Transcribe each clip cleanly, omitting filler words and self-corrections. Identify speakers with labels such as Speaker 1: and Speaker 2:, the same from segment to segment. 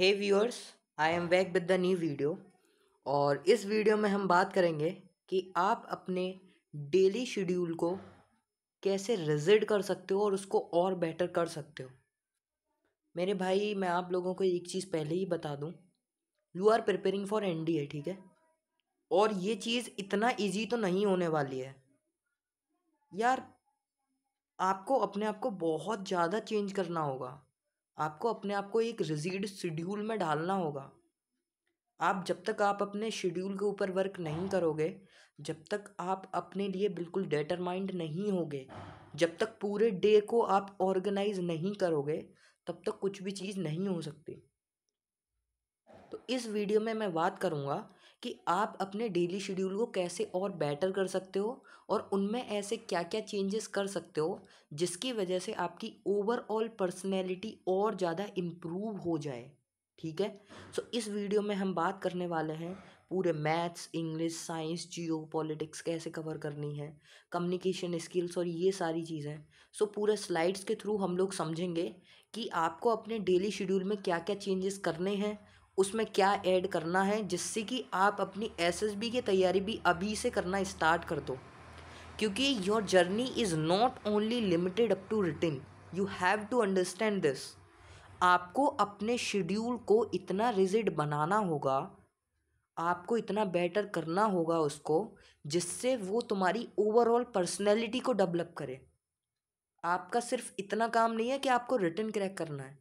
Speaker 1: Hey viewers, I am back with the new video. और इस video में हम बात करेंगे कि आप अपने डेली शेड्यूल को कैसे रिजिड कर सकते हो और उसको और बेटर कर सकते हो। मेरे भाई, मैं आप लोगों को एक चीज़ पहले ही बता दूं, you are preparing for NDA, ठीक है। और ये चीज़ इतना इजी तो नहीं होने वाली है यार। आपको अपने आप को बहुत ज़्यादा चेंज करना होगा। आपको अपने आप को एक रिजिड शेड्यूल में डालना होगा। आप जब तक आप अपने शेड्यूल के ऊपर वर्क नहीं करोगे, जब तक आप अपने लिए बिल्कुल डिटरमाइंड नहीं होगे, जब तक पूरे डे को आप ऑर्गेनाइज नहीं करोगे, तब तक कुछ भी चीज़ नहीं हो सकती। तो इस वीडियो में मैं बात करूँगा कि आप अपने डेली शेड्यूल को कैसे और बेटर कर सकते हो और उनमें ऐसे क्या क्या चेंजेस कर सकते हो जिसकी वजह से आपकी ओवरऑल पर्सनैलिटी और ज़्यादा इम्प्रूव हो जाए, ठीक है। सो इस वीडियो में हम बात करने वाले हैं पूरे मैथ्स, इंग्लिश, साइंस, जियो पॉलिटिक्स कैसे कवर करनी है, कम्युनिकेशन स्किल्स और ये सारी चीज़ें। सो पूरे स्लाइड्स के थ्रू हम लोग समझेंगे कि आपको अपने डेली शेड्यूल में क्या क्या चेंजेस करने हैं, उसमें क्या ऐड करना है, जिससे कि आप अपनी एसएसबी की तैयारी भी अभी से करना स्टार्ट कर दो। क्योंकि your journey is not only limited up to written, you have to understand this. आपको अपने शेड्यूल को इतना रिजिड बनाना होगा, आपको इतना बेटर करना होगा उसको, जिससे वो तुम्हारी ओवरऑल पर्सनैलिटी को डेवलप करे। आपका सिर्फ इतना काम नहीं है कि आपको रिटन क्रैक करना है,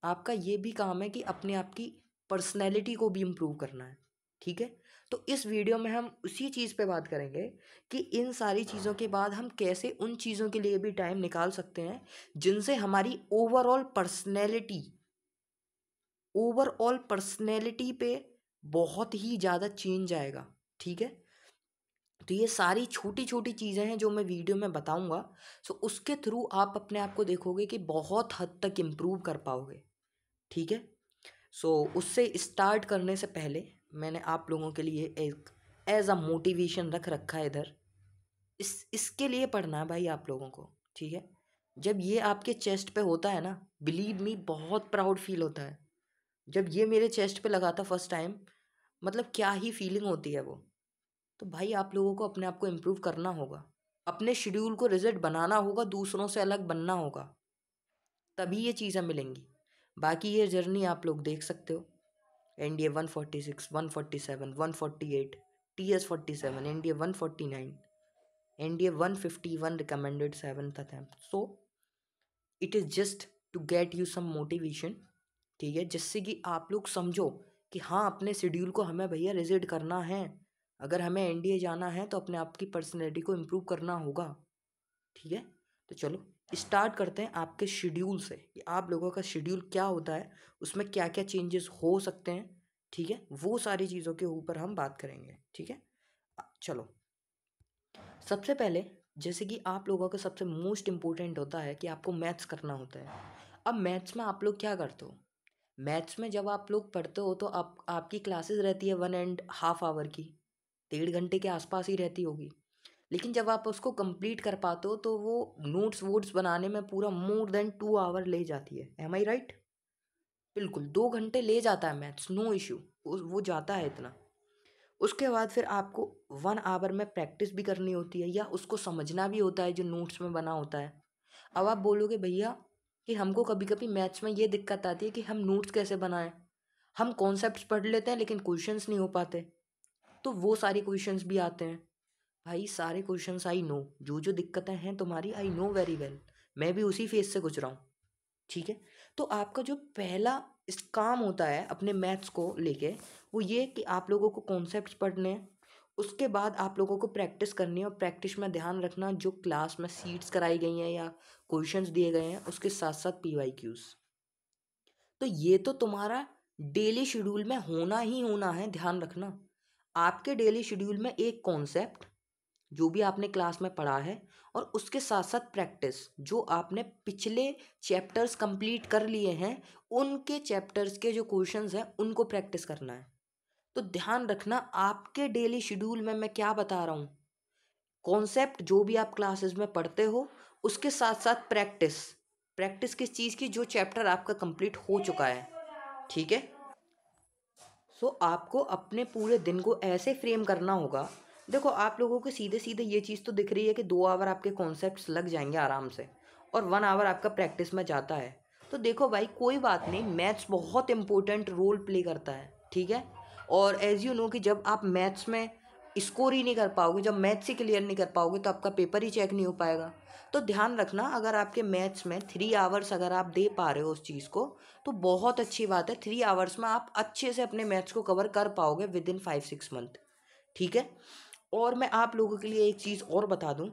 Speaker 1: आपका ये भी काम है कि अपने आप की पर्सनैलिटी को भी इम्प्रूव करना है, ठीक है। तो इस वीडियो में हम उसी चीज़ पे बात करेंगे कि इन सारी चीज़ों के बाद हम कैसे उन चीज़ों के लिए भी टाइम निकाल सकते हैं जिनसे हमारी ओवरऑल पर्सनैलिटी पे बहुत ही ज़्यादा चेंज आएगा, ठीक है। तो ये सारी छोटी छोटी चीज़ें हैं जो मैं वीडियो में बताऊंगा। सो उसके थ्रू आप अपने आप को देखोगे कि बहुत हद तक इम्प्रूव कर पाओगे, ठीक है। सो उससे स्टार्ट करने से पहले मैंने आप लोगों के लिए एक एज अ मोटिवेशन रख रखा है इधर। इसके लिए पढ़ना है भाई आप लोगों को, ठीक है। जब ये आपके चेस्ट पे होता है ना, बिलीव मी, बहुत प्राउड फील होता है। जब ये मेरे चेस्ट पे लगा था फर्स्ट टाइम, मतलब क्या ही फीलिंग होती है वो। तो भाई आप लोगों को अपने आप को इम्प्रूव करना होगा, अपने शेड्यूल को रिजिड बनाना होगा, दूसरों से अलग बनना होगा, तभी ये चीज़ें मिलेंगी। बाकी ये जर्नी आप लोग देख सकते हो। NDA 146, 147, 148, TS 47, NDA 149, NDA 151 recommended 7th attempt. So it is just to get you some motivation, ठीक है, जिससे कि आप लोग समझो कि हाँ, अपने शेड्यूल को हमें भैया रिजिड करना है। अगर हमें एनडीए जाना है तो अपने आप की पर्सनैलिटी को इम्प्रूव करना होगा, ठीक है। तो चलो स्टार्ट करते हैं आपके शेड्यूल से कि आप लोगों का शेड्यूल क्या होता है, उसमें क्या क्या चेंजेस हो सकते हैं, ठीक है। वो सारी चीज़ों के ऊपर हम बात करेंगे, ठीक है। चलो, सबसे पहले जैसे कि आप लोगों का सबसे मोस्ट इम्पोर्टेंट होता है कि आपको मैथ्स करना होता है। अब मैथ्स में आप लोग क्या करते हो, मैथ्स में जब आप लोग पढ़ते हो तो आपकी क्लासेस रहती है 1.5 आवर की, 1.5 घंटे के आसपास ही रहती होगी। लेकिन जब आप उसको कंप्लीट कर पाते हो तो वो नोट्स वोट्स बनाने में पूरा मोर देन 2 आवर ले जाती है। एम आई राइट? बिल्कुल 2 घंटे ले जाता है मैथ्स, नो इशू, वो जाता है इतना। उसके बाद फिर आपको 1 आवर में प्रैक्टिस भी करनी होती है या उसको समझना भी होता है जो नोट्स में बना होता है। अब आप बोलोगे भैया कि हमको कभी कभी मैथ्स में ये दिक्कत आती है कि हम नोट्स कैसे बनाएं, हम कॉन्सेप्ट्स पढ़ लेते हैं लेकिन क्वेश्चंस नहीं हो पाते। तो वो सारे क्वेश्चंस भी आते हैं। भाई सारे क्वेश्चंस आई नो, जो जो दिक्कतें हैं तुम्हारी आई नो वेरी वेल, मैं भी उसी फेज से गुजरा हूँ, ठीक है। तो आपका जो पहला इस काम होता है अपने मैथ्स को लेके, वो ये कि आप लोगों को कॉन्सेप्ट्स पढ़ने हैं। उसके बाद आप लोगों को प्रैक्टिस करनी है, और प्रैक्टिस में ध्यान रखना जो क्लास में सीट्स कराई गई हैं या क्वेश्चंस दिए गए हैं उसके साथ साथ पीवाईक्यूज। तो ये तो तुम्हारा डेली शेड्यूल में होना ही होना है, ध्यान रखना। आपके डेली शेड्यूल में एक कॉन्सेप्ट जो भी आपने क्लास में पढ़ा है, और उसके साथ साथ प्रैक्टिस जो आपने पिछले चैप्टर्स कंप्लीट कर लिए हैं, उनके चैप्टर्स के जो क्वेश्चंस हैं उनको प्रैक्टिस करना है। तो ध्यान रखना आपके डेली शेड्यूल में मैं क्या बता रहा हूँ, कॉन्सेप्ट जो भी आप क्लासेस में पढ़ते हो उसके साथ साथ प्रैक्टिस। प्रैक्टिस किस चीज़ की? जो चैप्टर आपका कंप्लीट हो चुका है, ठीक है। सो आपको अपने पूरे दिन को ऐसे फ्रेम करना होगा। देखो आप लोगों को सीधे सीधे ये चीज़ तो दिख रही है कि 2 आवर आपके कॉन्सेप्ट्स लग जाएंगे आराम से, और 1 आवर आपका प्रैक्टिस में जाता है। तो देखो भाई कोई बात नहीं, मैथ्स बहुत इंपॉर्टेंट रोल प्ले करता है, ठीक है। और एज यू नो कि जब आप मैथ्स में स्कोर ही नहीं कर पाओगे, जब मैथ्स ही क्लियर नहीं कर पाओगे, तो आपका पेपर ही चेक नहीं हो पाएगा। तो ध्यान रखना, अगर आपके मैथ्स में 3 आवर्स अगर आप दे पा रहे हो उस चीज़ को, तो बहुत अच्छी बात है। 3 आवर्स में आप अच्छे से अपने मैथ्स को कवर कर पाओगे विद इन 5-6 मंथ, ठीक है। और मैं आप लोगों के लिए एक चीज़ और बता दूं,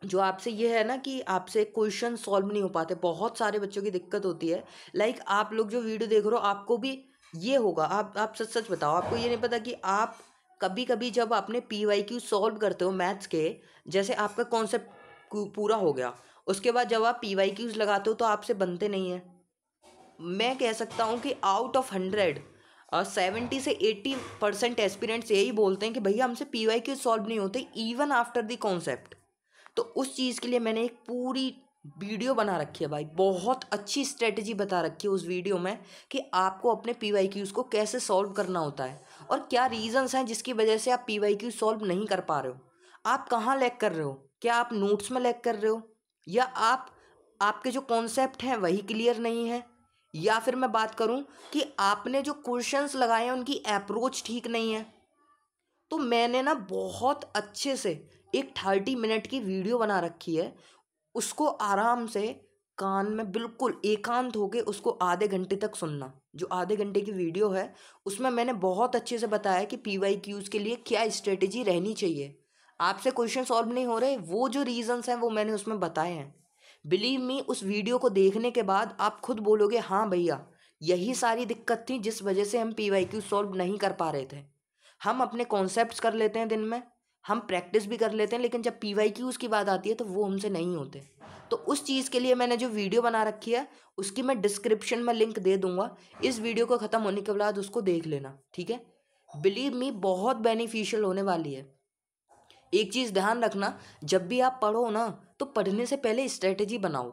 Speaker 1: जो आपसे ये है ना कि आपसे क्वेश्चन सॉल्व नहीं हो पाते, बहुत सारे बच्चों की दिक्कत होती है। लाइक आप लोग जो वीडियो देख रहे हो, आपको भी ये होगा, आप सच सच बताओ, आपको ये नहीं पता कि आप कभी कभी जब आपने PYQ सॉल्व करते हो मैथ्स के, जैसे आपका कॉन्सेप्ट पूरा हो गया, उसके बाद जब आप PYQs लगाते हो तो आपसे बनते नहीं हैं। मैं कह सकता हूँ कि आउट ऑफ 100 70 से 80% एस्पिरेंट्स यही बोलते हैं कि भैया हमसे PYQ सॉल्व नहीं होते इवन आफ्टर द कॉन्सेप्ट। तो उस चीज़ के लिए मैंने एक पूरी वीडियो बना रखी है भाई, बहुत अच्छी स्ट्रेटजी बता रखी है उस वीडियो में कि आपको अपने PYQs को कैसे सॉल्व करना होता है, और क्या रीजंस हैं जिसकी वजह से आप PYQ सॉल्व नहीं कर पा रहे हो। आप कहाँ लैग कर रहे हो, क्या आप नोट्स में लैग कर रहे हो, या आपके जो कॉन्सेप्ट हैं वही क्लियर नहीं है, या फिर मैं बात करूं कि आपने जो क्वेश्चंस लगाए हैं उनकी अप्रोच ठीक नहीं है। तो मैंने ना बहुत अच्छे से एक 30 मिनट की वीडियो बना रखी है, उसको आराम से कान में बिल्कुल एकांत होके उसको आधे घंटे तक सुनना। जो आधे घंटे की वीडियो है उसमें मैंने बहुत अच्छे से बताया कि PYQs के लिए क्या स्ट्रेटेजी रहनी चाहिए। आपसे क्वेश्चन सॉल्व नहीं हो रहे, वो जो रीजंस हैं वो मैंने उसमें बताए हैं। बिलीव मी, उस वीडियो को देखने के बाद आप खुद बोलोगे हाँ भैया, यही सारी दिक्कत थी जिस वजह से हम PYQ सॉल्व नहीं कर पा रहे थे। हम अपने कॉन्सेप्ट्स कर लेते हैं दिन में, हम प्रैक्टिस भी कर लेते हैं, लेकिन जब PYQs की बात आती है तो वो हमसे नहीं होते। तो उस चीज़ के लिए मैंने जो वीडियो बना रखी है उसकी मैं डिस्क्रिप्शन में लिंक दे दूंगा। इस वीडियो को ख़त्म होने के बाद उसको देख लेना, ठीक है। बिलीव मी, बहुत बेनिफिशियल होने वाली है। एक चीज़ ध्यान रखना, जब भी आप पढ़ो ना तो पढ़ने से पहले स्ट्रेटेजी बनाओ।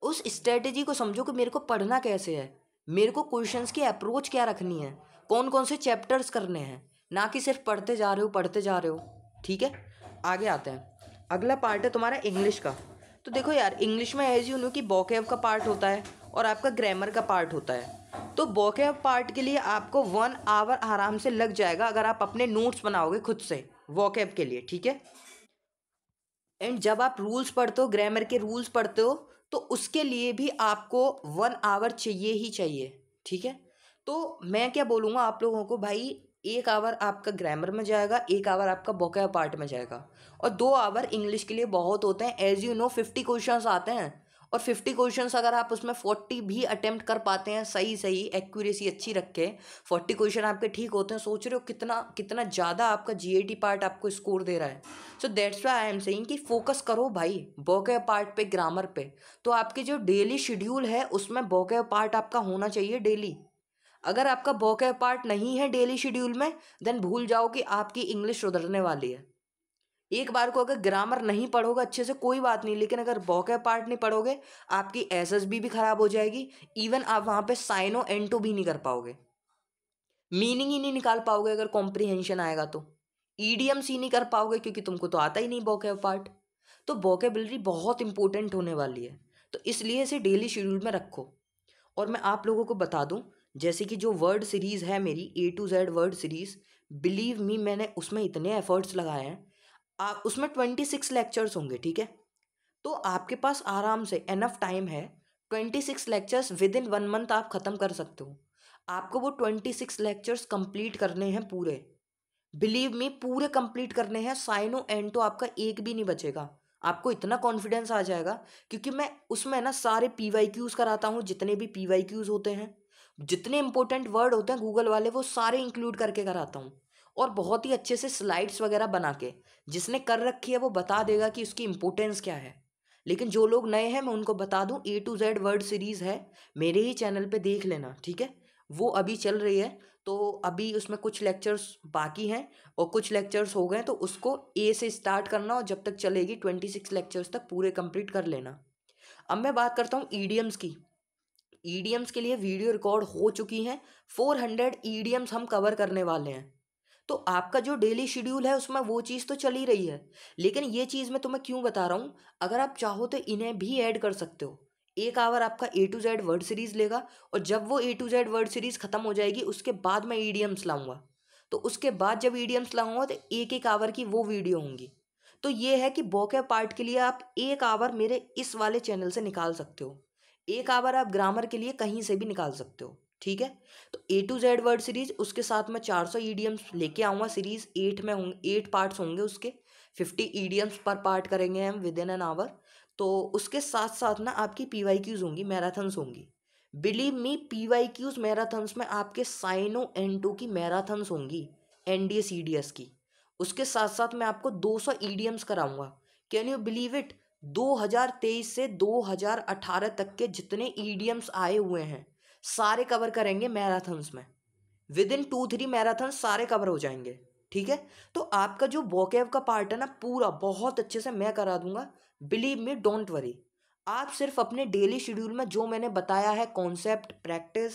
Speaker 1: उस स्ट्रेटेजी को समझो कि मेरे को पढ़ना कैसे है, मेरे को क्वेश्चंस की अप्रोच क्या रखनी है, कौन कौन से चैप्टर्स करने हैं, ना कि सिर्फ पढ़ते जा रहे हो पढ़ते जा रहे हो, ठीक है। आगे आते हैं, अगला पार्ट है तुम्हारा इंग्लिश का। तो देखो यार, इंग्लिश में एज यू नो कि वोकैब का पार्ट होता है और आपका ग्रामर का पार्ट होता है। तो वोकैब पार्ट के लिए आपको 1 आवर आराम से लग जाएगा अगर आप अपने नोट्स बनाओगे खुद से वोकैब के लिए, ठीक है। एंड जब आप रूल्स पढ़ते हो, ग्रामर के रूल्स पढ़ते हो, तो उसके लिए भी आपको 1 आवर चाहिए ही चाहिए, ठीक है। तो मैं क्या बोलूँगा आप लोगों को भाई, 1 आवर आपका ग्रामर में जाएगा, 1 आवर आपका वोकैब पार्ट में जाएगा, और 2 आवर इंग्लिश के लिए बहुत होते हैं। एज यू नो 50 क्वेश्चंस आते हैं, और 50 क्वेश्चंस अगर आप उसमें 40 भी अटेम्प्ट कर पाते हैं सही सही एक्यूरेसी अच्छी रख के, 40 क्वेश्चन आपके ठीक होते हैं, सोच रहे हो कितना कितना ज़्यादा आपका GAT पार्ट आपको स्कोर दे रहा है। So that's why I am saying कि फोकस करो भाई वोकैब पार्ट पे, ग्रामर पे। तो आपके जो डेली शेड्यूल है उसमें वोकैब पार्ट आपका होना चाहिए डेली। अगर आपका वोकैब पार्ट नहीं है डेली शेड्यूल में, देन भूल जाओ कि आपकी इंग्लिश सुधरने वाली है। एक बार को अगर ग्रामर नहीं पढ़ोगे अच्छे से कोई बात नहीं, लेकिन अगर वोकैब पार्ट नहीं पढ़ोगे, आपकी SSB भी खराब हो जाएगी। इवन आप वहाँ पे साइनो एंटो भी नहीं कर पाओगे, मीनिंग ही नहीं निकाल पाओगे अगर कॉम्प्रीहेंशन आएगा तो। EDMs ही नहीं कर पाओगे क्योंकि तुमको तो आता ही नहीं वोकैब पार्ट। तो वोकेबलरी बहुत इंपॉर्टेंट होने वाली है, तो इसलिए इसे डेली शेड्यूल में रखो। और मैं आप लोगों को बता दूं, जैसे कि जो वर्ड सीरीज़ है मेरी A to Z word series, believe me मैंने उसमें इतने एफर्ट्स लगाए हैं। आप उसमें 26 लेक्चर्स होंगे, ठीक है। तो आपके पास आराम से इनफ टाइम है, 26 लेक्चर्स विद इन 1 मंथ आप ख़त्म कर सकते हो। आपको वो 26 लेक्चर्स कंप्लीट करने हैं पूरे, बिलीव मी पूरे कंप्लीट करने हैं। साइनो एंटो आपका एक भी नहीं बचेगा, आपको इतना कॉन्फिडेंस आ जाएगा, क्योंकि मैं उसमें ना सारे PYQs कराता हूँ, जितने भी PYQs होते हैं, जितने इंपॉर्टेंट वर्ड होते हैं गूगल वाले, वो सारे इंक्लूड करके कराता हूँ। और बहुत ही अच्छे से स्लाइड्स वगैरह बना के, जिसने कर रखी है वो बता देगा कि उसकी इंपॉर्टेंस क्या है। लेकिन जो लोग नए हैं मैं उनको बता दूं, A to Z word series है, मेरे ही चैनल पे देख लेना, ठीक है। वो अभी चल रही है, तो अभी उसमें कुछ लेक्चर्स बाकी हैं और कुछ लेक्चर्स हो गए, तो उसको A से स्टार्ट करना और जब तक चलेगी 26 लेक्चर्स तक पूरे कंप्लीट कर लेना। अब मैं बात करता हूँ ईडियम्स की। ईडीएम्स के लिए वीडियो रिकॉर्ड हो चुकी हैं, 400 ईडीएम्स हम कवर करने वाले हैं। तो आपका जो डेली शेड्यूल है उसमें वो चीज़ तो चल ही रही है, लेकिन ये चीज़ मैं तुम्हें क्यों बता रहा हूँ, अगर आप चाहो तो इन्हें भी ऐड कर सकते हो। 1 आवर आपका A to Z word series लेगा, और जब वो A to Z word series ख़त्म हो जाएगी उसके बाद मैं ईडीएम्स लाऊंगा। तो उसके बाद जब ईडीएम्स लाऊंगा तो 1-1 आवर की वो वीडियो होंगी। तो ये है कि वोकैब पार्ट के लिए आप 1 आवर मेरे इस वाले चैनल से निकाल सकते हो, 1 आवर आप ग्रामर के लिए कहीं से भी निकाल सकते हो, ठीक है। तो A to Z word series, उसके साथ में 400 ईडीएम्स लेके आऊँगा। सीरीज 8 में होंगे, 8 पार्ट्स होंगे उसके, 50 ईडीएम्स पर पार्ट करेंगे हम विद इन एन आवर। तो उसके साथ साथ ना आपकी PYQs होंगी, मैराथन्स होंगी। बिलीव मी, PYQs मैराथन्स में आपके साइनो N2 की मैराथन्स होंगी, NDA CDS की। उसके साथ साथ मैं आपको 200 ईडीएम्स कराऊंगा। कैन यू बिलीव इट, 2023 से 2018 तक के जितने ईडीएम्स आए हुए हैं सारे कवर करेंगे मैराथन्स में। विद इन 2-3 मैराथन सारे कवर हो जाएंगे, ठीक है। तो आपका जो वोकैब का पार्ट है ना, पूरा बहुत अच्छे से मैं करा दूंगा। Believe me, don't worry. आप सिर्फ अपने डेली शेड्यूल में जो मैंने बताया है कॉन्सेप्ट, प्रैक्टिस,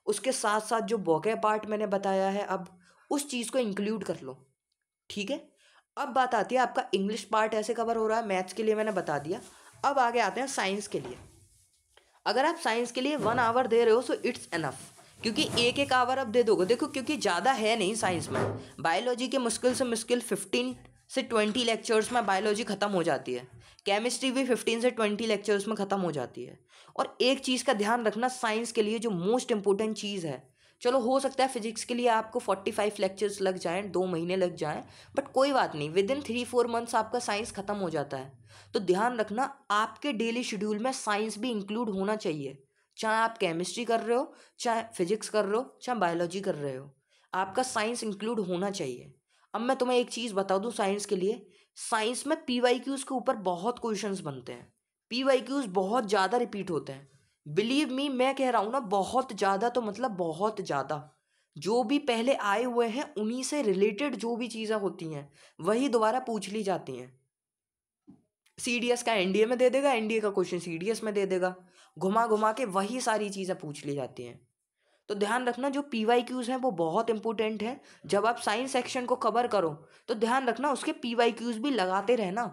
Speaker 1: उसके साथ साथ जो वोकैब पार्ट मैंने बताया है, अब उस चीज़ को इंक्लूड कर लो, ठीक है। अब बात आती है आपका इंग्लिश पार्ट ऐसे कवर हो रहा है, मैथ्स के लिए मैंने बता दिया। अब आगे आते हैं साइंस के लिए। अगर आप साइंस के लिए 1 आवर दे रहे हो सो इट्स एनफ, क्योंकि 1-1 आवर अब दे दोगे, देखो क्योंकि ज़्यादा है नहीं साइंस में। बायोलॉजी के मुश्किल से मुश्किल 15 से 20 लेक्चर्स में बायोलॉजी ख़त्म हो जाती है। केमिस्ट्री भी 15 से 20 लेक्चर्स में ख़त्म हो जाती है। और एक चीज़ का ध्यान रखना, साइंस के लिए जो मोस्ट इंपॉर्टेंट चीज़ है, चलो हो सकता है फिजिक्स के लिए आपको 45 लेक्चर्स लग जाएं, 2 महीने लग जाएं, बट कोई बात नहीं, विद इन 3-4 मंथ्स आपका साइंस ख़त्म हो जाता है। तो ध्यान रखना, आपके डेली शेड्यूल में साइंस भी इंक्लूड होना चाहिए। चाहे आप केमिस्ट्री कर रहे हो, चाहे फिजिक्स कर रहे हो, चाहे बायोलॉजी कर रहे हो, आपका साइंस इंक्लूड होना चाहिए। अब मैं तुम्हें एक चीज़ बता दूं साइंस के लिए, साइंस में PYQs के ऊपर बहुत क्वेश्चंस बनते हैं। PYQs बहुत ज़्यादा रिपीट होते हैं। बिलीव मी, मैं कह रहा हूँ ना, बहुत ज़्यादा, तो मतलब बहुत ज़्यादा। जो भी पहले आए हुए हैं उन्हीं से रिलेटेड जो भी चीज़ें होती हैं वही दोबारा पूछ ली जाती हैं। CDS का NDA में दे देगा, NDA का क्वेश्चन CDS में दे देगा, घुमा घुमा के वही सारी चीज़ें पूछ ली जाती हैं। तो ध्यान रखना, जो PYQs हैं वो बहुत इंपॉर्टेंट है। जब आप साइंस सेक्शन को कवर करो तो ध्यान रखना उसके PYQs भी लगाते रहना।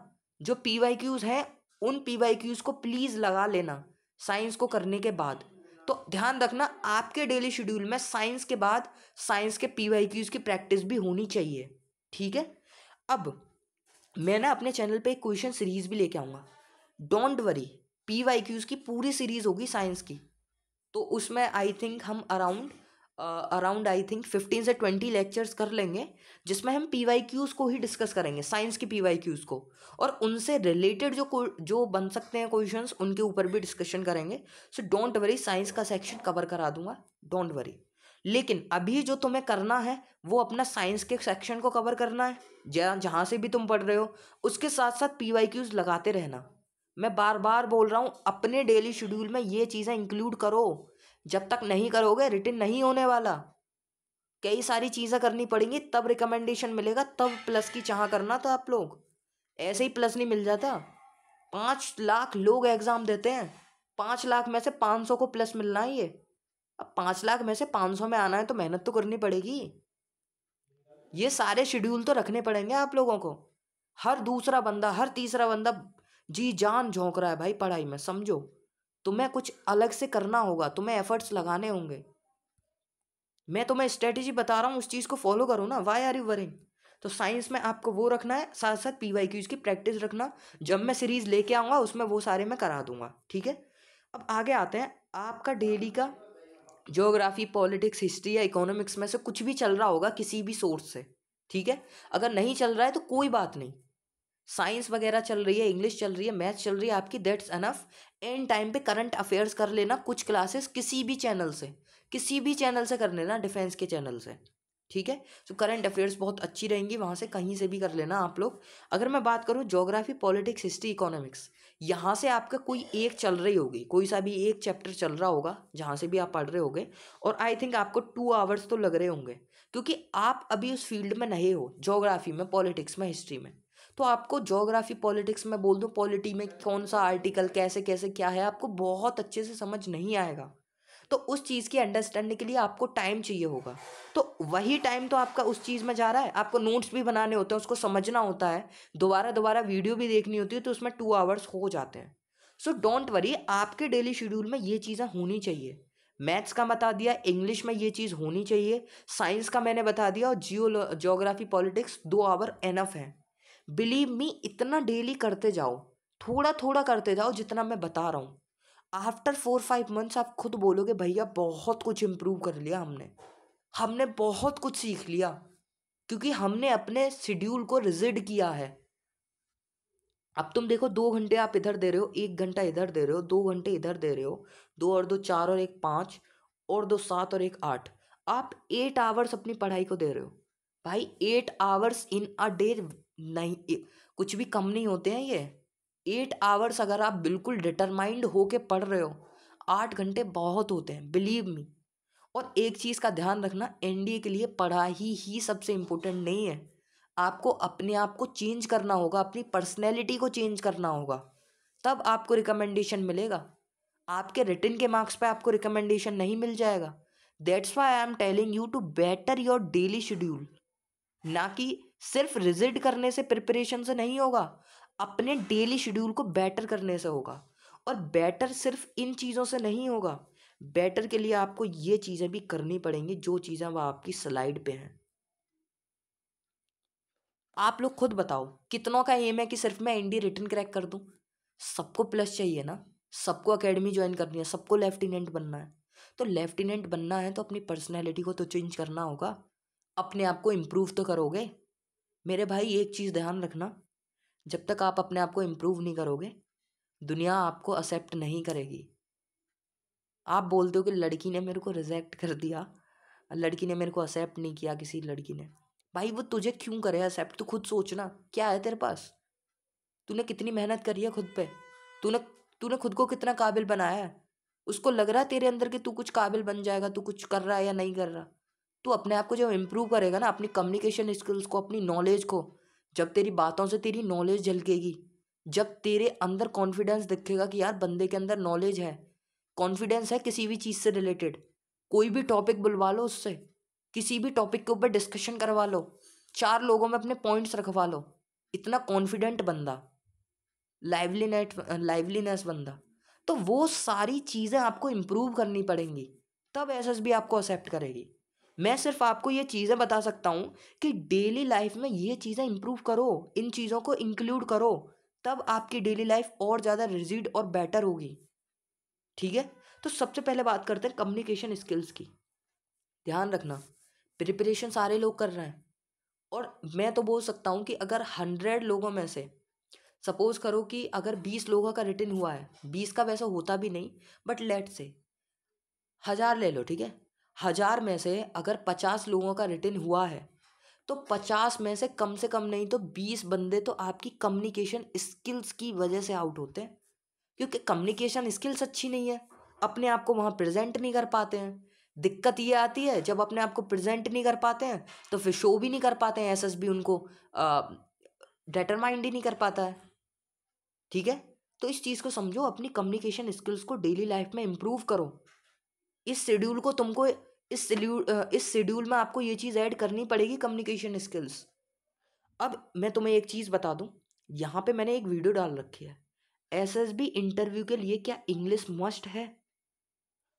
Speaker 1: जो PYQs हैं उन PYQs को प्लीज़ लगा लेना साइंस को करने के बाद। तो ध्यान रखना, आपके डेली शेड्यूल में साइंस के बाद साइंस के PYQs की प्रैक्टिस भी होनी चाहिए, ठीक है। अब मैं ना अपने चैनल पे एक क्वेश्चन सीरीज भी लेके आऊँगा, डोंट वरी। PYQs की पूरी सीरीज होगी साइंस की। तो उसमें आई थिंक हम अराउंड आई थिंक 15 से 20 लेक्चर्स कर लेंगे, जिसमें हम PYQs को ही डिस्कस करेंगे, साइंस की PYQs को, और उनसे रिलेटेड जो बन सकते हैं क्वेश्चंस उनके ऊपर भी डिस्कशन करेंगे। सो डोंट वरी, साइंस का सेक्शन कवर करा दूंगा, डोंट वरी। लेकिन अभी जो तुम्हें करना है वो अपना साइंस के सेक्शन को कवर करना है, जहाँ से भी तुम पढ़ रहे हो, उसके साथ साथ PYQs लगाते रहना। मैं बार बार बोल रहा हूँ, अपने डेली शेड्यूल में ये चीज़ें इंक्लूड करो। जब तक नहीं करोगे रिटन नहीं होने वाला। कई सारी चीज़ें करनी पड़ेंगी तब रिकमेंडेशन मिलेगा, तब प्लस की चाह करना। तो आप लोग ऐसे ही प्लस नहीं मिल जाता। 5 लाख लोग एग्ज़ाम देते हैं, 5 लाख में से 500 को प्लस मिलना है। ये अब 5 लाख में से 500 में आना है तो मेहनत तो करनी पड़ेगी। ये सारे शेड्यूल तो रखने पड़ेंगे आप लोगों को। हर दूसरा बंदा, हर तीसरा बंदा जी जान झोंक रहा है भाई पढ़ाई में, समझो तुम्हें कुछ अलग से करना होगा, तुम्हें एफर्ट्स लगाने होंगे। मैं तुम्हें स्ट्रेटेजी बता रहा हूँ, उस चीज़ को फॉलो करो ना, वाई आर यू वरिंग। तो साइंस में आपको वो रखना है, साथ साथ PYQs की प्रैक्टिस रखना। जब मैं सीरीज लेके आऊँगा उसमें वो सारे मैं करा दूंगा, ठीक है। अब आगे आते हैं, आपका डेली का ज्योग्राफी, पॉलिटिक्स, हिस्ट्री या इकोनॉमिक्स में से कुछ भी चल रहा होगा किसी भी सोर्स से, ठीक है। अगर नहीं चल रहा है तो कोई बात नहीं, साइंस वगैरह चल रही है, इंग्लिश चल रही है, मैथ्स चल रही है आपकी, दैट्स एनफ। एंड टाइम पे करंट अफेयर्स कर लेना, कुछ क्लासेस किसी भी चैनल से, किसी भी चैनल से कर लेना, डिफेंस के चैनल से, ठीक है। तो करंट अफेयर्स बहुत अच्छी रहेंगी, वहाँ से कहीं से भी कर लेना आप लोग। अगर मैं बात करूँ ज्योग्राफी, पॉलिटिक्स, हिस्ट्री, इकोनॉमिक्स, यहाँ से आपका कोई एक चल रही होगी, कोई सा भी एक चैप्टर चल रहा होगा जहाँ से भी आप पढ़ रहे होगे, और आई थिंक आपको 2 आवर्स तो लग रहे होंगे, क्योंकि आप अभी उस फील्ड में नए हो, ज्योग्राफी में, पॉलिटिक्स में, हिस्ट्री में। तो आपको ज्योग्राफी, पॉलिटिक्स में बोल दो, पॉलिटी में कौन सा आर्टिकल कैसे कैसे क्या है, आपको बहुत अच्छे से समझ नहीं आएगा। तो उस चीज़ की अंडरस्टैंडिंग के लिए आपको टाइम चाहिए होगा। तो वही टाइम तो आपका उस चीज़ में जा रहा है। आपको नोट्स भी बनाने होते हैं, उसको समझना होता है, दोबारा दोबारा वीडियो भी देखनी होती है, तो उसमें 2 आवर्स हो जाते हैं। सो डोंट वरी, आपके डेली शेड्यूल में ये चीज़ें होनी चाहिए। मैथ्स का बता दिया, इंग्लिश में ये चीज़ होनी चाहिए, साइंस का मैंने बता दिया, और ज्योग्राफी पॉलिटिक्स 2 आवर एनफ है। बिलीव मी, इतना डेली करते जाओ, थोड़ा थोड़ा करते जाओ जितना मैं बता रहा हूँ। आफ्टर 4-5 मंथ्स आप खुद बोलोगे भैया बहुत कुछ इम्प्रूव कर लिया हमने, हमने बहुत कुछ सीख लिया, क्योंकि हमने अपने शेड्यूल को रिजिड किया है। अब तुम देखो, 2 घंटे आप इधर दे रहे हो, 1 घंटा इधर दे रहे हो, 2 घंटे इधर दे रहे हो, 2 और 2 4 और 1 5 और 2 7 और 1 8, आप 8 आवर्स अपनी पढ़ाई को दे रहे हो। भाई 8 आवर्स इन अ डे नहीं, कुछ भी कम नहीं होते हैं ये। 8 आवर्स अगर आप बिल्कुल डिटरमाइंड होके पढ़ रहे हो, 8 घंटे बहुत होते हैं, बिलीव मी। और एक चीज़ का ध्यान रखना, एनडीए के लिए पढ़ाई ही सबसे इम्पोर्टेंट नहीं है। आपको अपने आप को चेंज करना होगा, अपनी पर्सनैलिटी को चेंज करना होगा, तब आपको रिकमेंडेशन मिलेगा। आपके रिटन के मार्क्स पे आपको रिकमेंडेशन नहीं मिल जाएगा। That's why I am telling you to better your daily schedule. ना कि सिर्फ रिजिड करने से, प्रिपरेशन से नहीं होगा, अपने डेली शेड्यूल को बेटर करने से होगा। और बेटर सिर्फ इन चीज़ों से नहीं होगा, बेटर के लिए आपको ये चीज़ें भी करनी पड़ेंगी जो चीज़ें वह आपकी स्लाइड पे हैं। आप लोग खुद बताओ, कितनों का एम है कि सिर्फ मैं एनडीए रिटन क्रैक कर दूं? सबको प्लस चाहिए ना, सबको एकेडमी ज्वाइन करनी है, सबको लेफ्टिनेंट बनना है। तो लेफ्टिनेंट बनना है तो अपनी पर्सनैलिटी को तो चेंज करना होगा, अपने आप को इम्प्रूव तो करोगे। मेरे भाई एक चीज़ ध्यान रखना, जब तक आप अपने आप को इम्प्रूव नहीं करोगे, दुनिया आपको एक्सेप्ट नहीं करेगी। आप बोलते हो कि लड़की ने मेरे को रिजेक्ट कर दिया, लड़की ने मेरे को एक्सेप्ट नहीं किया, किसी लड़की ने। भाई वो तुझे क्यों करे एक्सेप्ट, तू खुद सोचना, क्या है तेरे पास? तूने कितनी मेहनत करी है खुद पे, तूने तूने खुद को कितना काबिल बनाया है? उसको लग रहा है तेरे अंदर कि तू कुछ काबिल बन जाएगा, तू कुछ कर रहा है या नहीं कर रहा? तू अपने आप को जब इम्प्रूव करेगा ना, अपनी कम्युनिकेशन स्किल्स को, अपनी नॉलेज को, जब तेरी बातों से तेरी नॉलेज झलकेगी, जब तेरे अंदर कॉन्फिडेंस दिखेगा कि यार बंदे के अंदर नॉलेज है, कॉन्फिडेंस है किसी भी चीज़ से रिलेटेड, कोई भी टॉपिक बुलवा लो उससे, किसी भी टॉपिक के ऊपर डिस्कशन करवा लो, 4 लोगों में अपने पॉइंट्स रखवा लो, इतना कॉन्फिडेंट बंदा, लाइवलीनेस बंदा, तो वो सारी चीज़ें आपको इम्प्रूव करनी पड़ेंगी, तब एसएसबी आपको एक्सेप्ट करेगी। मैं सिर्फ आपको ये चीज़ें बता सकता हूँ कि डेली लाइफ में ये चीज़ें इम्प्रूव करो, इन चीज़ों को इंक्लूड करो, तब आपकी डेली लाइफ और ज़्यादा रिजिड और बेटर होगी। ठीक है, तो सबसे पहले बात करते हैं कम्युनिकेशन स्किल्स की। ध्यान रखना, प्रिपरेशन सारे लोग कर रहे हैं, और मैं तो बोल सकता हूँ कि अगर 100 लोगों में से, सपोज करो कि अगर 20 लोगों का रिटन हुआ है, 20 का वैसा होता भी नहीं, बट लेट से 1000 ले लो, ठीक है, 1000 में से अगर 50 लोगों का रिटन हुआ है, तो 50 में से कम नहीं तो 20 बंदे तो आपकी कम्युनिकेशन स्किल्स की वजह से आउट होते हैं, क्योंकि कम्युनिकेशन स्किल्स अच्छी नहीं है, अपने आप को वहाँ प्रेजेंट नहीं कर पाते हैं। दिक्कत ये आती है, जब अपने आप को प्रेजेंट नहीं कर पाते हैं तो फिर शो भी नहीं कर पाते हैं, एसएसबी उनको डिटरमाइंड ही नहीं कर पाता है। ठीक है, तो इस चीज़ को समझो, अपनी कम्युनिकेशन स्किल्स को डेली लाइफ में इम्प्रूव करो। इस शेड्यूल को तुमको, इस शेड्यूल में आपको ये चीज़ ऐड करनी पड़ेगी, कम्युनिकेशन स्किल्स। अब मैं तुम्हें एक चीज़ बता दूं, यहाँ पे मैंने एक वीडियो डाल रखी है, एसएसबी इंटरव्यू के लिए क्या इंग्लिश मस्ट है?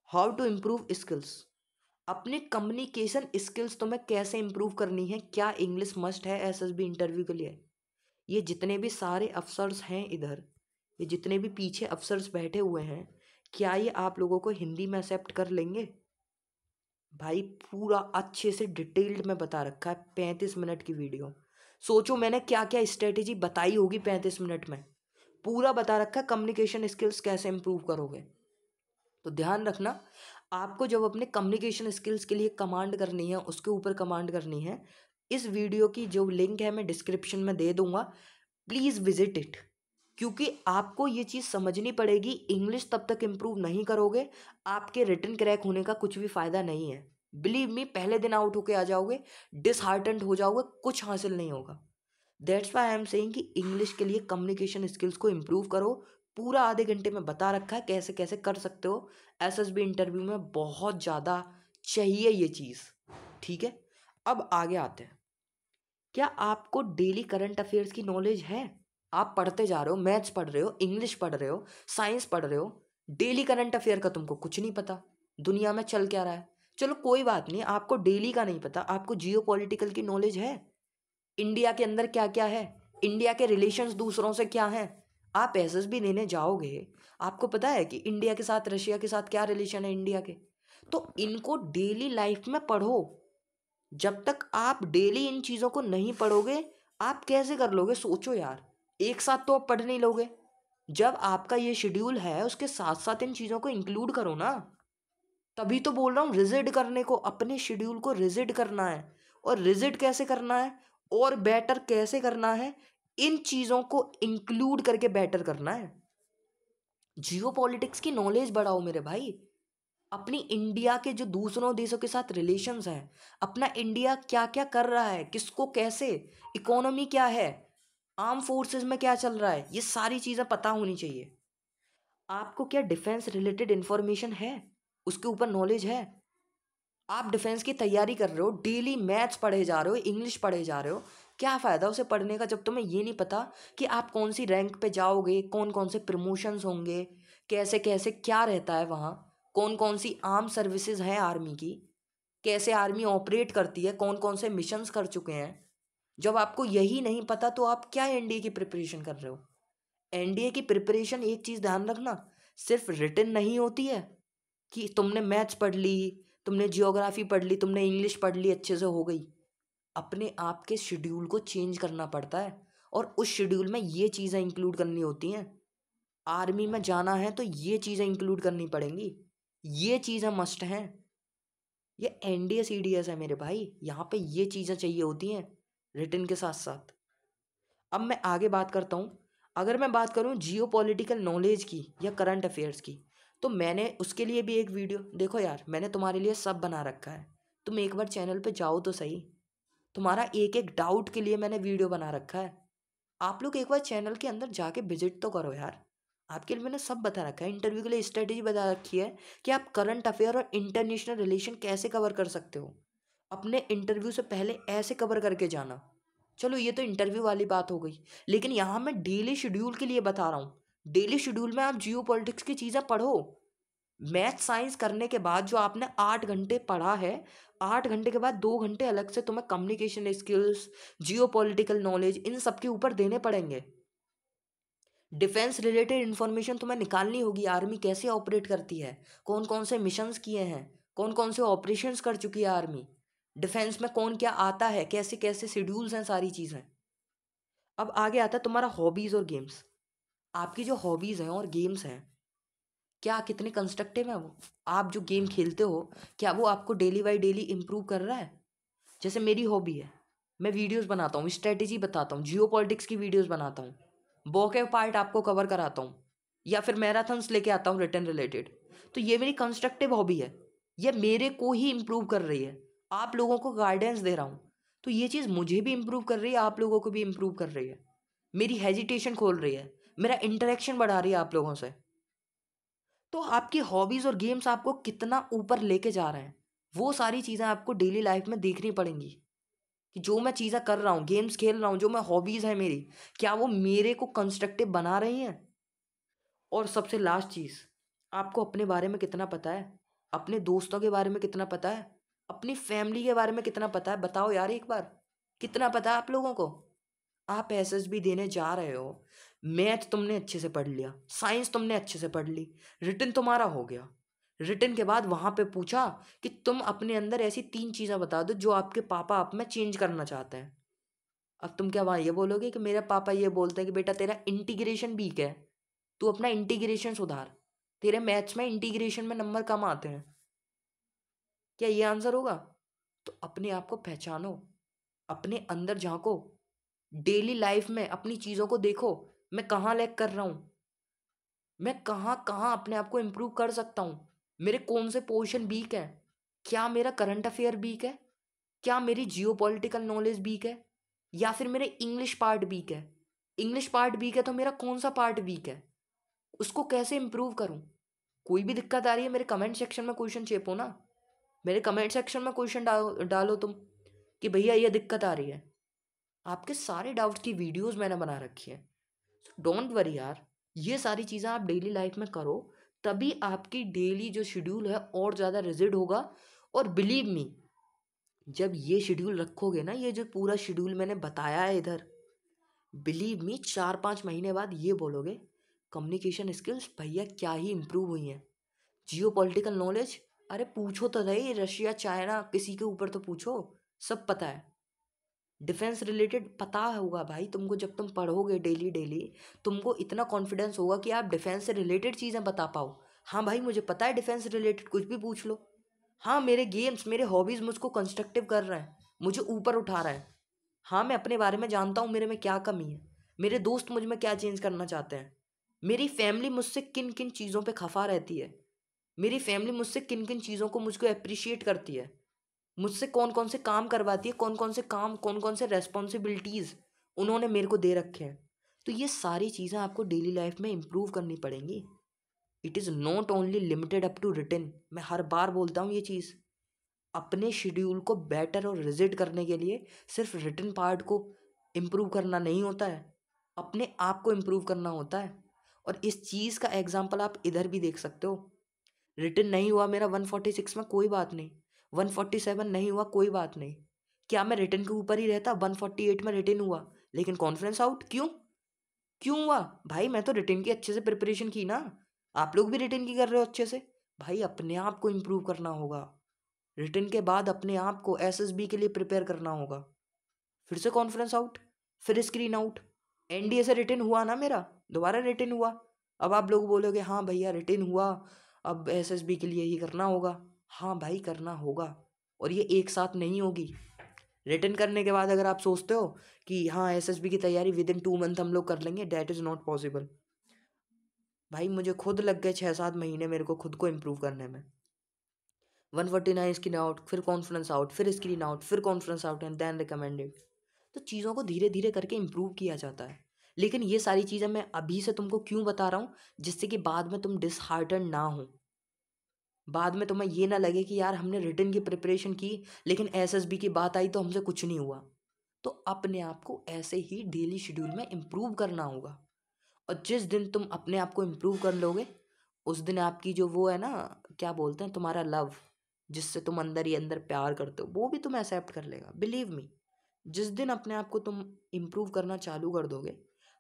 Speaker 1: हाउ टू इम्प्रूव स्किल्स, अपने कम्युनिकेशन स्किल्स तुम्हें कैसे इम्प्रूव करनी है, क्या इंग्लिश मस्ट है एसएसबी इंटरव्यू के लिए? ये जितने भी सारे अफसर्स हैं इधर, ये जितने भी पीछे अफसर्स बैठे हुए हैं, क्या ये आप लोगों को हिंदी में एक्सेप्ट कर लेंगे? भाई पूरा अच्छे से डिटेल्ड में बता रखा है, 35 मिनट की वीडियो। सोचो मैंने क्या क्या स्ट्रेटेजी बताई होगी 35 मिनट में, पूरा बता रखा है कम्युनिकेशन स्किल्स कैसे इंप्रूव करोगे। तो ध्यान रखना, आपको जब अपने कम्युनिकेशन स्किल्स के लिए कमांड करनी है, उसके ऊपर कमांड करनी है, इस वीडियो की जो लिंक है मैं डिस्क्रिप्शन में दे दूंगा, प्लीज़ विजिट इट, क्योंकि आपको ये चीज़ समझनी पड़ेगी। इंग्लिश तब तक इम्प्रूव नहीं करोगे, आपके रिटन क्रैक होने का कुछ भी फ़ायदा नहीं है। बिलीव मी, पहले दिन आउट होके आ जाओगे, डिसहार्टेंड हो जाओगे, कुछ हासिल नहीं होगा। That's why I am saying कि इंग्लिश के लिए कम्युनिकेशन स्किल्स को इम्प्रूव करो, पूरा आधे घंटे में बता रखा है कैसे कैसे कर सकते हो। एसएसबी इंटरव्यू में बहुत ज़्यादा चाहिए ये चीज़, ठीक है। अब आगे आते हैं, क्या आपको डेली करंट अफेयर्स की नॉलेज है? आप पढ़ते जा रहे हो, मैथ्स पढ़ रहे हो, इंग्लिश पढ़ रहे हो, साइंस पढ़ रहे हो, डेली करंट अफेयर का तुमको कुछ नहीं पता, दुनिया में चल क्या रहा है। चलो कोई बात नहीं, आपको डेली का नहीं पता, आपको जियो पॉलिटिकल की नॉलेज है, इंडिया के अंदर क्या क्या है, इंडिया के रिलेशंस दूसरों से क्या हैं। आप एसएसबी देने जाओगे, आपको पता है कि इंडिया के साथ रशिया के साथ क्या रिलेशन है इंडिया के। तो इनको डेली लाइफ में पढ़ो। जब तक आप डेली इन चीज़ों को नहीं पढ़ोगे, आप कैसे कर लोगे? सोचो यार, एक साथ तो आप पढ़ नहीं लोगे। जब आपका ये शेड्यूल है, उसके साथ साथ इन चीज़ों को इंक्लूड करो ना। तभी तो बोल रहा हूँ रिजिड करने को, अपने शेड्यूल को रिजिड करना है। और रिजिड कैसे करना है और बेटर कैसे करना है, इन चीज़ों को इंक्लूड करके बेटर करना है। जियो पॉलिटिक्स की नॉलेज बढ़ाओ मेरे भाई। अपनी इंडिया के जो दूसरों देशों के साथ रिलेशंस हैं, अपना इंडिया क्या क्या कर रहा है, किसको कैसे, इकोनॉमी क्या है, आर्म फोर्सेस में क्या चल रहा है, ये सारी चीज़ें पता होनी चाहिए। आपको क्या डिफेंस रिलेटेड इंफॉर्मेशन है, उसके ऊपर नॉलेज है? आप डिफेंस की तैयारी कर रहे हो, डेली मैथ्स पढ़े जा रहे हो, इंग्लिश पढ़े जा रहे हो, क्या फ़ायदा उसे पढ़ने का जब तुम्हें ये नहीं पता कि आप कौन सी रैंक पे जाओगे, कौन कौन से प्रमोशंस होंगे, कैसे कैसे क्या रहता है वहाँ, कौन कौन सी आर्म सर्विसेज है आर्मी की, कैसे आर्मी ऑपरेट करती है, कौन कौन से मिशंस कर चुके हैं। जब आपको यही नहीं पता तो आप क्या एनडीए की प्रिपरेशन कर रहे हो? एनडीए की प्रिपरेशन, एक चीज़ ध्यान रखना, सिर्फ रिटन नहीं होती है कि तुमने मैथ्स पढ़ ली, तुमने जियोग्राफी पढ़ ली, तुमने इंग्लिश पढ़ ली, अच्छे से हो गई। अपने आप के शेड्यूल को चेंज करना पड़ता है और उस शेड्यूल में ये चीज़ें इंक्लूड करनी होती हैं। आर्मी में जाना है तो ये चीज़ें इंक्लूड करनी पड़ेंगी, ये चीज़ें मस्ट हैं। ये एनडीए सीडीएस है मेरे भाई, यहाँ पे ये चीज़ें चाहिए होती हैं रिटन के साथ साथ। अब मैं आगे बात करता हूँ। अगर मैं बात करूँ जियो पॉलिटिकल नॉलेज की या करंट अफेयर्स की, तो मैंने उसके लिए भी एक वीडियो, देखो यार मैंने तुम्हारे लिए सब बना रखा है, तुम एक बार चैनल पे जाओ तो सही। तुम्हारा एक एक डाउट के लिए मैंने वीडियो बना रखा है। आप लोग एक बार चैनल के अंदर जाके विजिट तो करो यार। आपके लिए मैंने सब बता रखा है, इंटरव्यू के लिए स्ट्रेटेजी बता रखी है कि आप करंट अफेयर और इंटरनेशनल रिलेशन कैसे कवर कर सकते हो। अपने इंटरव्यू से पहले ऐसे कवर करके जाना। चलो ये तो इंटरव्यू वाली बात हो गई, लेकिन यहाँ मैं डेली शेड्यूल के लिए बता रहा हूँ। डेली शेड्यूल में आप जियो पॉलिटिक्स की चीज़ें पढ़ो। मैथ साइंस करने के बाद जो आपने 8 घंटे पढ़ा है, 8 घंटे के बाद 2 घंटे अलग से तुम्हें communication skills, geopolitical knowledge, इन सब के ऊपर देने पड़ेंगे। डिफेंस रिलेटेड इन्फॉर्मेशन तुम्हें निकालनी होगी, आर्मी कैसे ऑपरेट करती है, कौन कौन से मिशंस किए हैं, कौन कौन से ऑपरेशंस कर चुकी है आर्मी, डिफेंस में कौन क्या आता है, कैसे कैसे शेड्यूल्स हैं, सारी चीज़ें। अब आगे आता है तुम्हारा हॉबीज़ और गेम्स। आपकी जो हॉबीज़ हैं और गेम्स हैं, क्या कितने कंस्ट्रक्टिव हैं वो? आप जो गेम खेलते हो, क्या वो आपको डेली बाई डेली इम्प्रूव कर रहा है? जैसे मेरी हॉबी है, मैं वीडियोस बनाता हूँ, स्ट्रेटेजी बताता हूँ, जियो पॉलिटिक्स की वीडियोस बनाता हूँ, वोकैब पार्ट आपको कवर कराता हूँ, या फिर मैराथन्स लेके आता हूँ रिटर्न रिलेटेड। तो ये मेरी कंस्ट्रक्टिव हॉबी है, ये मेरे को ही इम्प्रूव कर रही है, आप लोगों को गाइडेंस दे रहा हूँ। तो ये चीज़ मुझे भी इम्प्रूव कर रही है, आप लोगों को भी इम्प्रूव कर रही है, मेरी हेजिटेशन खोल रही है, मेरा इंटरेक्शन बढ़ा रही है आप लोगों से। तो आपकी हॉबीज़ और गेम्स आपको कितना ऊपर लेके जा रहे हैं, वो सारी चीज़ें आपको डेली लाइफ में देखनी पड़ेंगी। कि जो मैं चीज़ें कर रहा हूँ, गेम्स खेल रहा हूँ, जो मैं हॉबीज़ है मेरी, क्या वो मेरे को कंस्ट्रक्टिव बना रही हैं? और सबसे लास्ट चीज़, आपको अपने बारे में कितना पता है, अपने दोस्तों के बारे में कितना पता है, अपनी फैमिली के बारे में कितना पता है? बताओ यार एक बार, कितना पता है आप लोगों को? आप एसएसबी देने जा रहे हो, मैथ तुमने अच्छे से पढ़ लिया, साइंस तुमने अच्छे से पढ़ ली, रिटन तुम्हारा हो गया। रिटन के बाद वहाँ पे पूछा कि तुम अपने अंदर ऐसी 3 चीज़ें बता दो जो आपके पापा आप में चेंज करना चाहते हैं। अब तुम क्या वहाँ ये बोलोगे कि मेरे पापा ये बोलते हैं कि बेटा तेरा इंटीग्रेशन वीक है, तू अपना इंटीग्रेशन सुधार, तेरे मैथ्स में इंटीग्रेशन में नंबर कम आते हैं? क्या ये आंसर होगा? तो अपने आप को पहचानो, अपने अंदर झांको, डेली लाइफ में अपनी चीज़ों को देखो, मैं कहाँ लैग कर रहा हूँ, मैं कहाँ कहाँ अपने आप को इम्प्रूव कर सकता हूँ, मेरे कौन से पोर्शन वीक है, क्या मेरा करंट अफेयर वीक है, क्या मेरी जियो पॉलिटिकल नॉलेज वीक है, या फिर मेरे इंग्लिश पार्ट वीक है। इंग्लिश पार्ट वीक है तो मेरा कौन सा पार्ट वीक है? उसको कैसे इम्प्रूव करूँ? कोई भी दिक्कत आ रही है मेरे कमेंट सेक्शन में क्वेश्चन चेपो ना, मेरे कमेंट सेक्शन में क्वेश्चन डालो तुम कि भैया ये दिक्कत आ रही है। आपके सारे डाउट्स की वीडियोस मैंने बना रखी है। डोंट वरी यार, ये सारी चीज़ें आप डेली लाइफ में करो, तभी आपकी डेली जो शेड्यूल है और ज़्यादा रिजिड होगा। और बिलीव मी, जब ये शेड्यूल रखोगे ना, ये जो पूरा शेड्यूल मैंने बताया है इधर, बिलीव मी 4-5 महीने बाद ये बोलोगे कम्युनिकेशन स्किल्स भैया क्या ही इम्प्रूव हुई हैं। जियो पॉलिटिकल नॉलेज, अरे पूछो तो सही, रशिया चाइना किसी के ऊपर तो पूछो, सब पता है। डिफेंस रिलेटेड पता होगा भाई तुमको, जब तुम पढ़ोगे डेली डेली तुमको इतना कॉन्फिडेंस होगा कि आप डिफेंस से रिलेटेड चीज़ें बता पाओ। हाँ भाई मुझे पता है डिफेंस रिलेटेड, कुछ भी पूछ लो। हाँ मेरे गेम्स मेरे हॉबीज़ मुझको कंस्ट्रक्टिव कर रहे हैं, मुझे ऊपर उठा रहे हैं। हाँ मैं अपने बारे में जानता हूँ मेरे में क्या कमी है, मेरे दोस्त मुझ में क्या चेंज करना चाहते हैं, मेरी फैमिली मुझसे किन किन चीज़ों पे खफा रहती है, मेरी फैमिली मुझसे किन किन चीज़ों को मुझको अप्रिशिएट करती है, मुझसे कौन कौन से काम करवाती है, कौन कौन से काम, कौन कौन से रेस्पॉन्सिबिलिटीज़ उन्होंने मेरे को दे रखे हैं। तो ये सारी चीज़ें आपको डेली लाइफ में इम्प्रूव करनी पड़ेंगी। It is not only limited up to written, मैं हर बार बोलता हूँ ये चीज़। अपने शेड्यूल को बेटर और रिजिड करने के लिए सिर्फ रिटन पार्ट को इम्प्रूव करना नहीं होता है, अपने आप को इम्प्रूव करना होता है। और इस चीज़ का एग्जाम्पल आप इधर भी देख सकते हो। रिटन नहीं हुआ मेरा 146 में, कोई बात नहीं। 147 नहीं हुआ, कोई बात नहीं। क्या मैं रिटन के ऊपर ही रहता? 148 में रिटन हुआ लेकिन कॉन्फ्रेंस आउट क्यों? क्यों हुआ भाई? मैं तो रिटन की अच्छे से प्रिपरेशन की ना, आप लोग भी रिटन की कर रहे हो अच्छे से। भाई अपने आप को इम्प्रूव करना होगा। रिटन के बाद अपने आप को एसएसबी के लिए प्रिपेयर करना होगा। फिर से कॉन्फ्रेंस आउट, फिर स्क्रीन आउट। एनडीए से रिटन हुआ ना मेरा, दोबारा रिटन हुआ। अब आप लोग बोलोगे हाँ भैया रिटन हुआ, अब एसएसबी के लिए ही करना होगा। हाँ भाई करना होगा, और ये एक साथ नहीं होगी। रिटन करने के बाद अगर आप सोचते हो कि हाँ एसएसबी की तैयारी विद इन 2 मंथ हम लोग कर लेंगे, डैट इज़ नॉट पॉसिबल। भाई मुझे खुद लग गए 6-7 महीने मेरे को खुद को इम्प्रूव करने में। 149 स्क्रीन आउट, फिर कॉन्फ्रेंस आउट, फिर स्क्रीन आउट, फिर conference out and then recommended. तो चीज़ों को धीरे धीरे करके इम्प्रूव किया जाता है। लेकिन ये सारी चीज़ें मैं अभी से तुमको क्यों बता रहा हूँ, जिससे कि बाद में तुम डिसहार्टन ना हो, बाद में तुम्हें ये ना लगे कि यार हमने रिटन की प्रिपरेशन की लेकिन एसएसबी की बात आई तो हमसे कुछ नहीं हुआ। तो अपने आप को ऐसे ही डेली शेड्यूल में इम्प्रूव करना होगा। और जिस दिन तुम अपने आप को इम्प्रूव कर लोगे, उस दिन आपकी जो वो है ना, क्या बोलते हैं, तुम्हारा लव, जिससे तुम अंदर ही अंदर प्यार करते हो, वो भी तुम एक्सेप्ट कर लेगा। बिलीव मी, जिस दिन अपने आप को तुम इम्प्रूव करना चालू कर दोगे,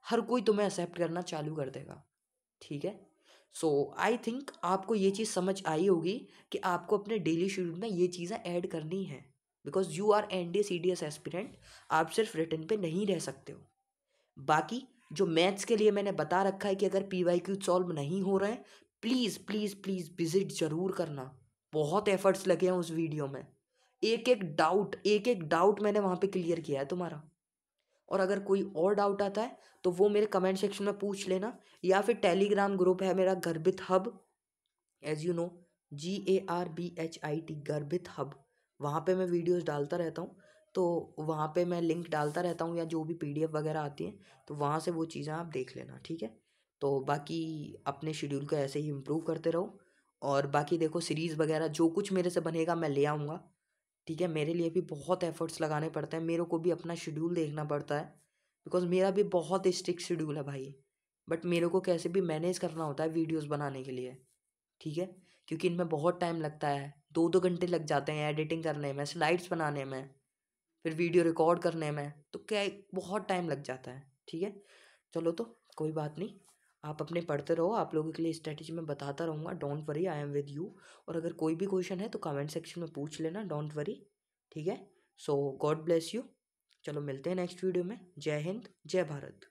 Speaker 1: हर कोई तुम्हें एक्सेप्ट करना चालू कर देगा। ठीक है। सो आई थिंक आपको ये चीज़ समझ आई होगी कि आपको अपने डेली शेड्यूल में ये चीज़ें ऐड करनी है, because you are NDA CDS aspirant. आप सिर्फ रिटन पे नहीं रह सकते हो। बाकी जो मैथ्स के लिए मैंने बता रखा है कि अगर पीवाईक्यू सॉल्व नहीं हो रहे हैं, प्लीज़ प्लीज़ प्लीज़ विजिट ज़रूर करना। बहुत एफर्ट्स लगे हैं उस वीडियो में, एक एक डाउट मैंने वहाँ पे क्लियर किया है तुम्हारा। और अगर कोई और डाउट आता है तो वो मेरे कमेंट सेक्शन में पूछ लेना, या फिर टेलीग्राम ग्रुप है मेरा Garbhit hub, as you know, GARBHIT Garbhit hub. वहाँ पे मैं वीडियोस डालता रहता हूँ, तो वहाँ पे मैं लिंक डालता रहता हूँ, या जो भी PDF वगैरह आती हैं तो वहाँ से वो चीज़ें आप देख लेना। ठीक है। तो बाकी अपने शेड्यूल को ऐसे ही इम्प्रूव करते रहो। और बाकी देखो सीरीज़ वगैरह जो कुछ मेरे से बनेगा मैं ले आऊँगा। ठीक है। मेरे लिए भी बहुत एफर्ट्स लगाने पड़ते हैं, मेरे को भी अपना शेड्यूल देखना पड़ता है, बिकॉज मेरा भी बहुत स्ट्रिक्ट शेड्यूल है भाई। बट मेरे को कैसे भी मैनेज करना होता है वीडियोस बनाने के लिए। ठीक है। क्योंकि इनमें बहुत टाइम लगता है, 2-2 घंटे लग जाते हैं एडिटिंग करने में, स्लाइड्स बनाने में, फिर वीडियो रिकॉर्ड करने में, तो क्या बहुत टाइम लग जाता है। ठीक है। चलो तो कोई बात नहीं, आप अपने पढ़ते रहो, आप लोगों के लिए स्ट्रेटेजी मैं बताता रहूँगा। Don't worry, I am with you. और अगर कोई भी क्वेश्चन है तो कमेंट सेक्शन में पूछ लेना, डोंट वरी। ठीक है। सो गॉड ब्लेस यू। चलो मिलते हैं नेक्स्ट वीडियो में। जय हिंद, जय भारत।